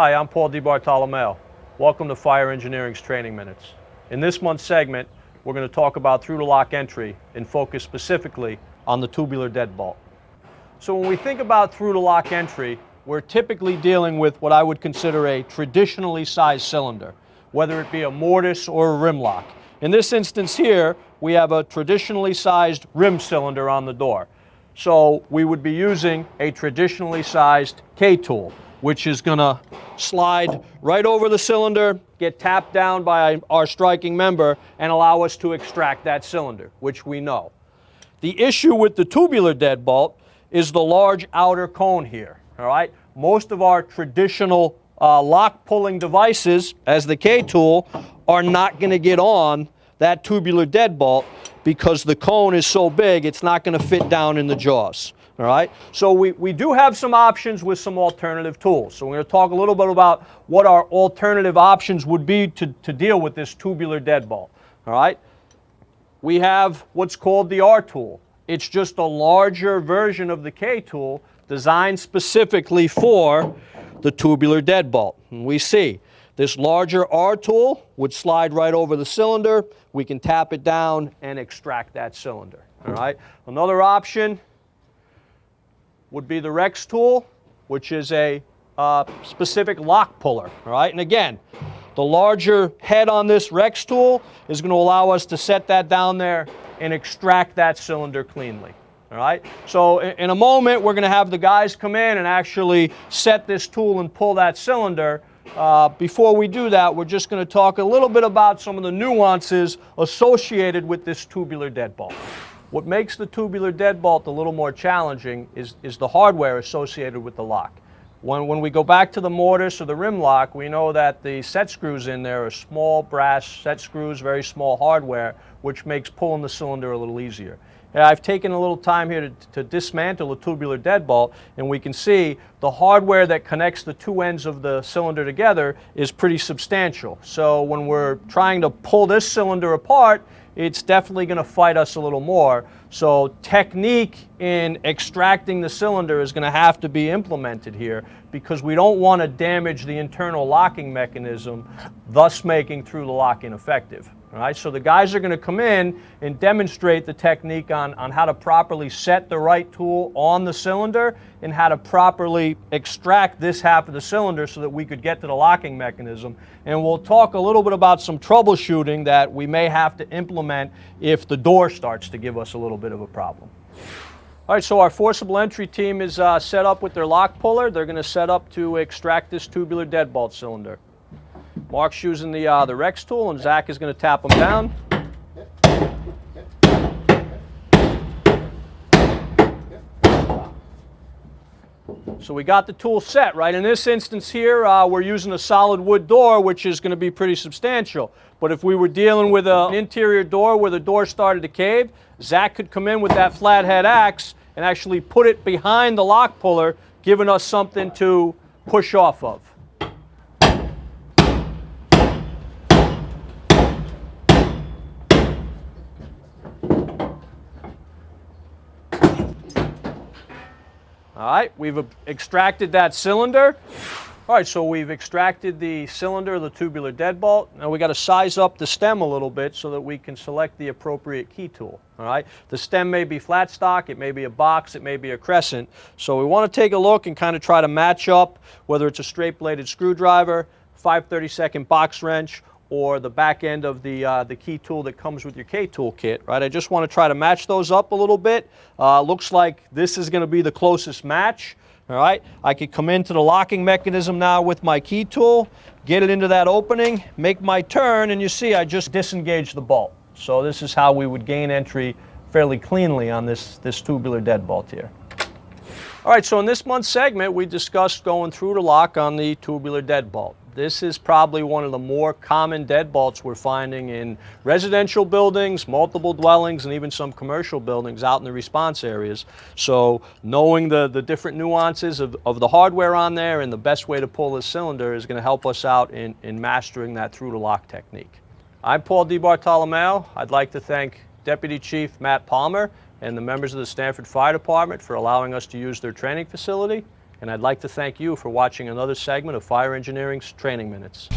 Hi, I'm Paul DeBartolomeo. Welcome to Fire Engineering's Training Minutes. In this month's segment, we're going to talk about through-the-lock entry and focus specifically on the tubular deadbolt. So when we think about through-the-lock entry, we're typically dealing with what I would consider a traditionally sized cylinder, whether it be a mortise or a rim lock. In this instance here, we have a traditionally sized rim cylinder on the door. So we would be using a traditionally sized K-tool, which is going to slide right over the cylinder, get tapped down by our striking member, and allow us to extract that cylinder, which we know. The issue with the tubular deadbolt is the large outer cone here. All right? Most of our traditional lock pulling devices, as the K-tool, are not going to get on that tubular deadbolt because the cone is so big it's not going to fit down in the jaws. All right? So we do have some options with some alternative tools. So we're going to talk a little bit about what our alternative options would be to deal with this tubular deadbolt. All right? We have what's called the R tool. It's just a larger version of the K tool designed specifically for the tubular deadbolt. And we see this larger R tool would slide right over the cylinder. We can tap it down and extract that cylinder. All right? Another option would be the Rex tool, which is a specific lock puller. All right? And again, the larger head on this Rex tool is going to allow us to set that down there and extract that cylinder cleanly. All right? So in a moment, we're going to have the guys come in and actually set this tool and pull that cylinder. Before we do that, we're just going to talk a little bit about some of the nuances associated with this tubular deadbolt. What makes the tubular deadbolt a little more challenging is the hardware associated with the lock. When we go back to the mortise or the rim lock, we know that the set screws in there are small brass set screws, very small hardware, which makes pulling the cylinder a little easier. And I've taken a little time here to dismantle the tubular deadbolt, and we can see the hardware that connects the two ends of the cylinder together is pretty substantial. So when we're trying to pull this cylinder apart, it's definitely going to fight us a little more. So technique in extracting the cylinder is going to have to be implemented here because we don't want to damage the internal locking mechanism, thus making through the lock ineffective. All right, so the guys are going to come in and demonstrate the technique on how to properly set the right tool on the cylinder and how to properly extract this half of the cylinder so that we could get to the locking mechanism. And we'll talk a little bit about some troubleshooting that we may have to implement if the door starts to give us a little bit of a problem. All right, so our forcible entry team is set up with their lock puller. They're going to set up to extract this tubular deadbolt cylinder. Mark's using the Rex tool, and Zach is going to tap them down. So we got the tool set, right? In this instance here, we're using a solid wood door, which is going to be pretty substantial. But if we were dealing with an interior door where the door started to cave, Zach could come in with that flathead axe and actually put it behind the lock puller, giving us something to push off of. All right, we've extracted that cylinder. All right, so we've extracted the cylinder of the tubular deadbolt. Now we got to size up the stem a little bit so that we can select the appropriate key tool. All right, the stem may be flat stock, it may be a box, it may be a crescent. So we want to take a look and kind of try to match up whether it's a straight bladed screwdriver, 5/32 box wrench, or the back end of the key tool that comes with your K-tool kit, right? I just want to try to match those up a little bit. Looks like this is going to be the closest match, all right? I could come into the locking mechanism now with my key tool, get it into that opening, make my turn, and you see I just disengaged the bolt. So this is how we would gain entry fairly cleanly on this tubular deadbolt here. All right, so in this month's segment, we discussed going through the lock on the tubular deadbolt. This is probably one of the more common deadbolts we're finding in residential buildings, multiple dwellings, and even some commercial buildings out in the response areas. So knowing the different nuances of the hardware on there and the best way to pull this cylinder is going to help us out in mastering that through the lock technique. I'm Paul DeBartolomeo. I'd like to thank Deputy Chief Matt Palmer and the members of the Stanford Fire Department for allowing us to use their training facility. and I'd like to thank you for watching another segment of Fire Engineering's Training Minutes.